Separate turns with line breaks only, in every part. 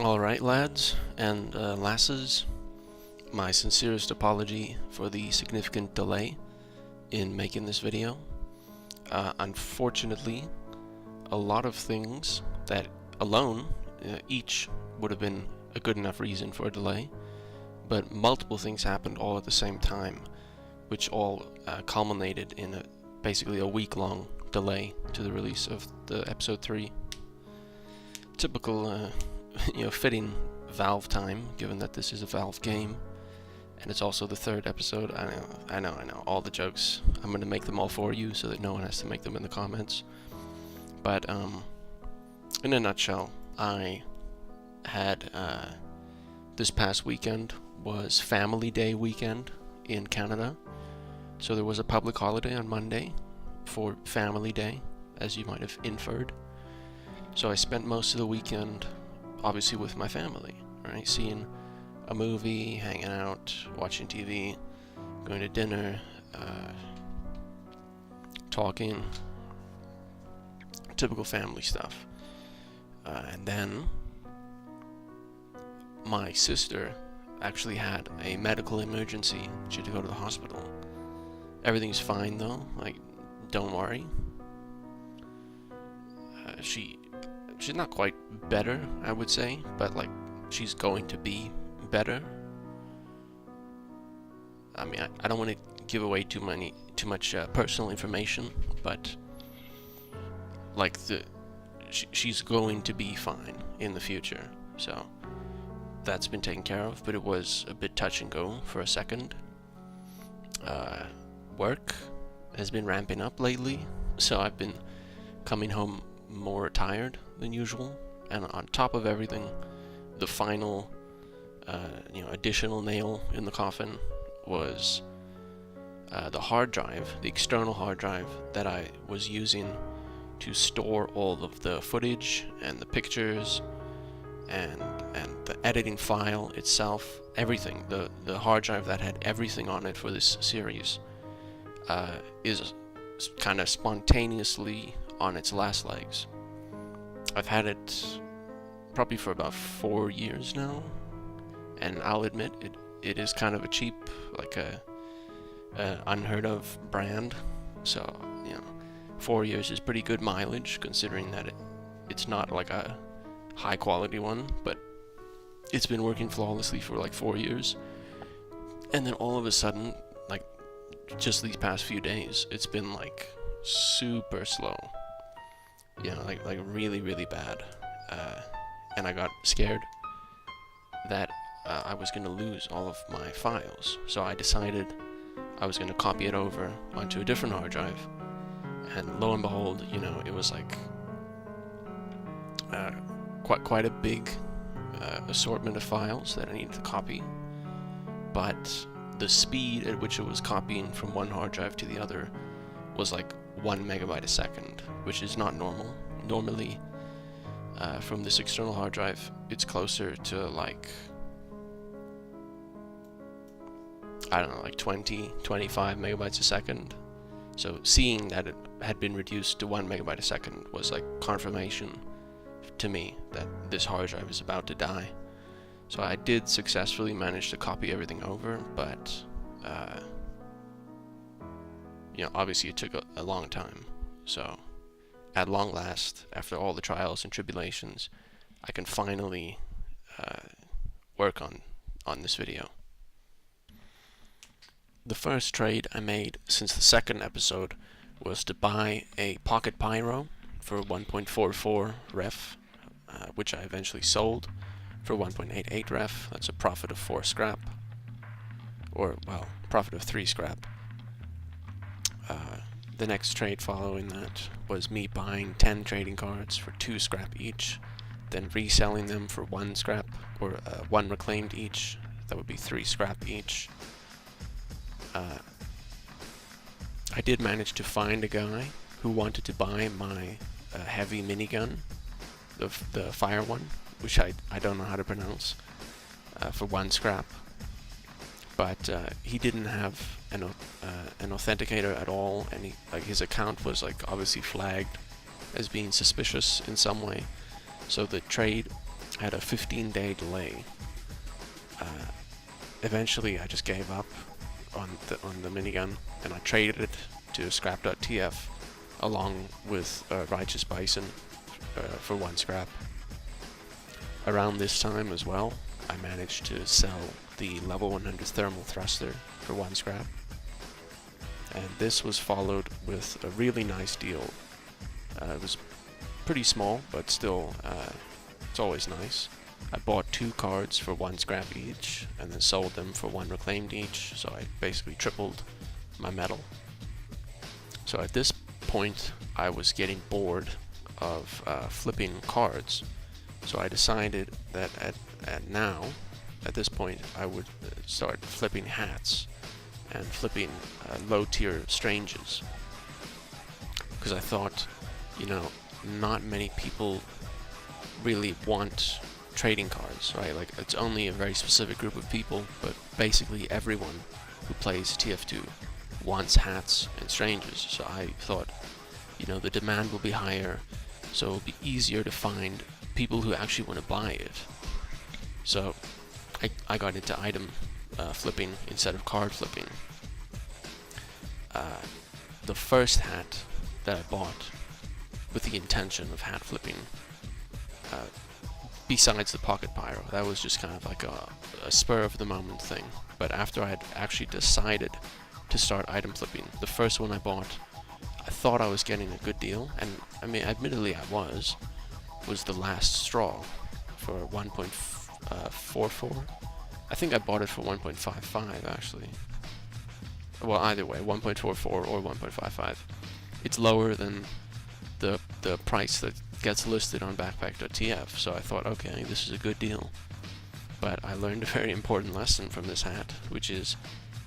Alright lads and lasses, my sincerest apology for the significant delay in making this video. Unfortunately, a lot of things that alone each would have been a good enough reason for a delay, but multiple things happened all at the same time, which all culminated in basically a week-long delay to the release of the episode 3. Typical fitting Valve time, given that this is a Valve game, and it's also the 3rd episode. I know, all the jokes. I'm gonna make them all for you so that no one has to make them in the comments. But, in a nutshell, I had, this past weekend was Family Day weekend in Canada. So there was a public holiday on Monday for Family Day, as you might have inferred. So I spent most of the weekend obviously with my family, right? Seeing a movie, hanging out, watching TV, going to dinner, talking, typical family stuff. And then my sister actually had a medical emergency. She had to go to the hospital. Everything's fine though, like, don't worry. She's not quite better, I would say, but like, she's going to be better. I mean, I don't want to give away too much personal information, but like she's going to be fine in the future. So that's been taken care of, but it was a bit touch and go for a second. Work has been ramping up lately, so I've been coming home more tired than usual, and on top of everything, the final additional nail in the coffin was the hard drive, the external hard drive that I was using to store all of the footage and the pictures and the editing file itself, everything. The hard drive that had everything on it for this series is kind of spontaneously on its last legs. I've had it probably for about 4 years now, and I'll admit it is kind of a cheap, like a unheard of brand. So 4 years is pretty good mileage considering that it's not like a high quality one, but it's been working flawlessly for like 4 years. And then all of a sudden, like just these past few days, it's been like super slow. Like really bad. And I got scared that I was going to lose all of my files. So I decided I was going to copy it over onto a different hard drive. And lo and behold, it was like quite a big assortment of files that I needed to copy. But the speed at which it was copying from one hard drive to the other was like 1 megabyte a second, which is not normal. Normally, from this external hard drive, it's closer to like, I don't know, like 25 megabytes a second. So seeing that it had been reduced to 1 megabyte a second was like confirmation to me that this hard drive is about to die. So I did successfully manage to copy everything over, but obviously it took a long time. So at long last, after all the trials and tribulations, I can finally work on this video. The first trade I made since the 2nd episode was to buy a Pocket Pyro for 1.44 ref, which I eventually sold for 1.88 ref. That's a profit of 4 scrap, or well, profit of 3 scrap. The next trade following that was me buying 10 trading cards for 2 scrap each, then reselling them for 1 scrap, or 1 reclaimed each. That would be 3 scrap each. I did manage to find a guy who wanted to buy my heavy minigun, the fire one, which I don't know how to pronounce, for 1 scrap. But he didn't have an authenticator at all, and his account was obviously flagged as being suspicious in some way. So the trade I had a 15-day delay. Eventually, I just gave up on the minigun, and I traded it to scrap.tf along with Righteous Bison for 1 scrap. Around this time as well, I managed to sell the level 100 thermal thruster for 1 scrap. And this was followed with a really nice deal. It was pretty small, but still, it's always nice. I bought 2 cards for 1 scrap each, and then sold them for 1 reclaimed each, so I basically tripled my metal. So at this point, I was getting bored of flipping cards, so I decided that at this point, I would start flipping hats and flipping low-tier stranges. Because I thought, you know, not many people really want trading cards, right? Like, it's only a very specific group of people, but basically everyone who plays TF2 wants hats and stranges. So I thought, you know, the demand will be higher, so it'll be easier to find people who actually want to buy it. So I got into item flipping instead of card flipping. The first hat that I bought with the intention of hat flipping, besides the pocket pyro, that was just kind of like a spur of the moment thing. But after I had actually decided to start item flipping, the first one I bought, I thought I was getting a good deal, and I mean, admittedly I was the last straw for 1.44. I think I bought it for 1.55 actually. Well, either way, 1.44 or 1.55. It's lower than the price that gets listed on backpack.tf, so I thought, okay, this is a good deal. But I learned a very important lesson from this hat, which is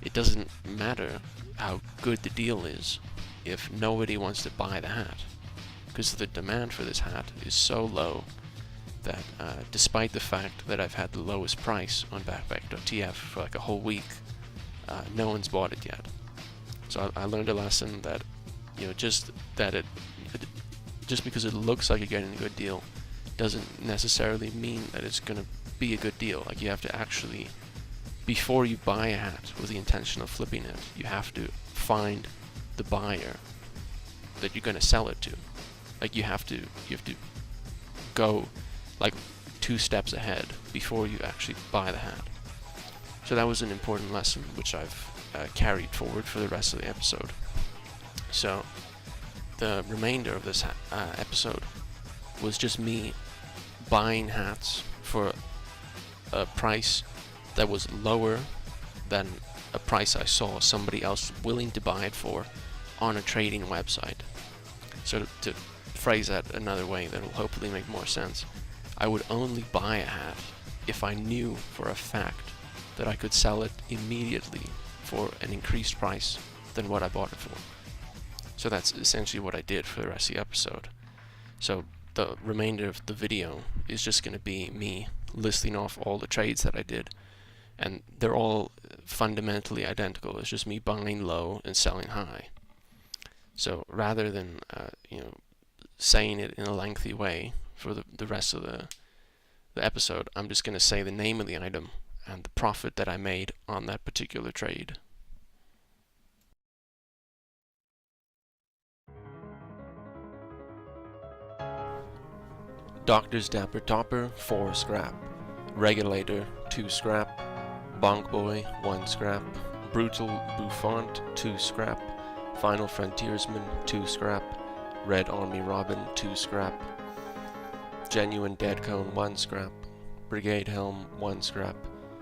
it doesn't matter how good the deal is if nobody wants to buy the hat, because the demand for this hat is so low that despite the fact that I've had the lowest price on backpack.tf for like a whole week, no one's bought it yet. So I learned a lesson that, you know, just because it looks like you're getting a good deal doesn't necessarily mean that it's going to be a good deal. Like, you have to actually, before you buy a hat with the intention of flipping it, you have to find the buyer that you're going to sell it to. Like, you have to go like 2 steps ahead before you actually buy the hat. So that was an important lesson which I've carried forward for the rest of the episode. So the remainder of this episode was just me buying hats for a price that was lower than a price I saw somebody else willing to buy it for on a trading website. So to phrase that another way that will hopefully make more sense, I would only buy a hat if I knew for a fact that I could sell it immediately for an increased price than what I bought it for. So that's essentially what I did for the rest of the episode. So the remainder of the video is just going to be me listing off all the trades that I did, and they're all fundamentally identical. It's just me buying low and selling high. So rather than you know, saying it in a lengthy way for the rest of the episode, I'm just going to say the name of the item and the profit that I made on that particular trade. Doctor's Dapper Topper, 4 scrap. Regulator, 2 scrap. Bonk Boy, 1 scrap. Brutal Bouffant, 2 scrap. Final Frontiersman, 2 scrap. Red Army Robin, 2 scrap. Genuine Dead Cone, 1 scrap. Brigade Helm, 1 scrap.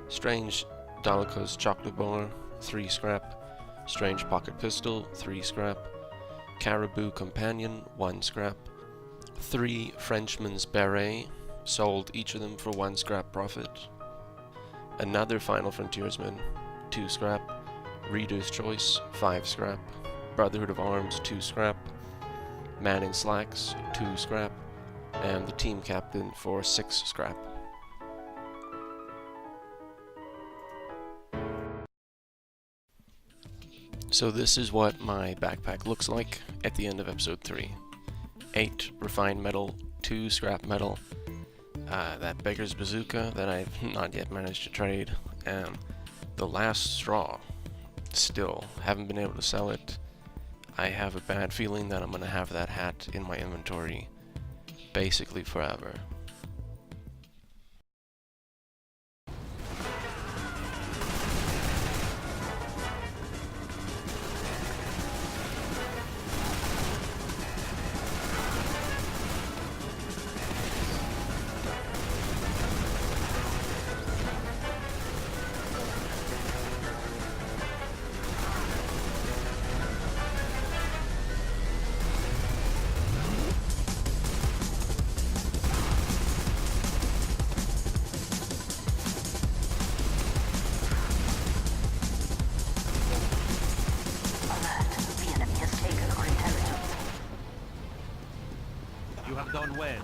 Strange Dalico's Chocolate Bar, 3 scrap. Strange Pocket Pistol, 3 scrap. Caribou Companion, 1 scrap. 3 Frenchman's Beret, sold each of them for 1 scrap profit. Another Final Frontiersman, 2 scrap. Reader's Choice, 5 scrap. Brotherhood of Arms, 2 scrap. Man in Slacks, 2 scrap. And the Team Captain for 6 scrap. So this is what my backpack looks like at the end of episode 3. 8 refined metal, 2 scrap metal, that beggar's bazooka that I've not yet managed to trade, and the last straw. Still, haven't been able to sell it. I have a bad feeling that I'm gonna have that hat in my inventory basically forever.
You have done well.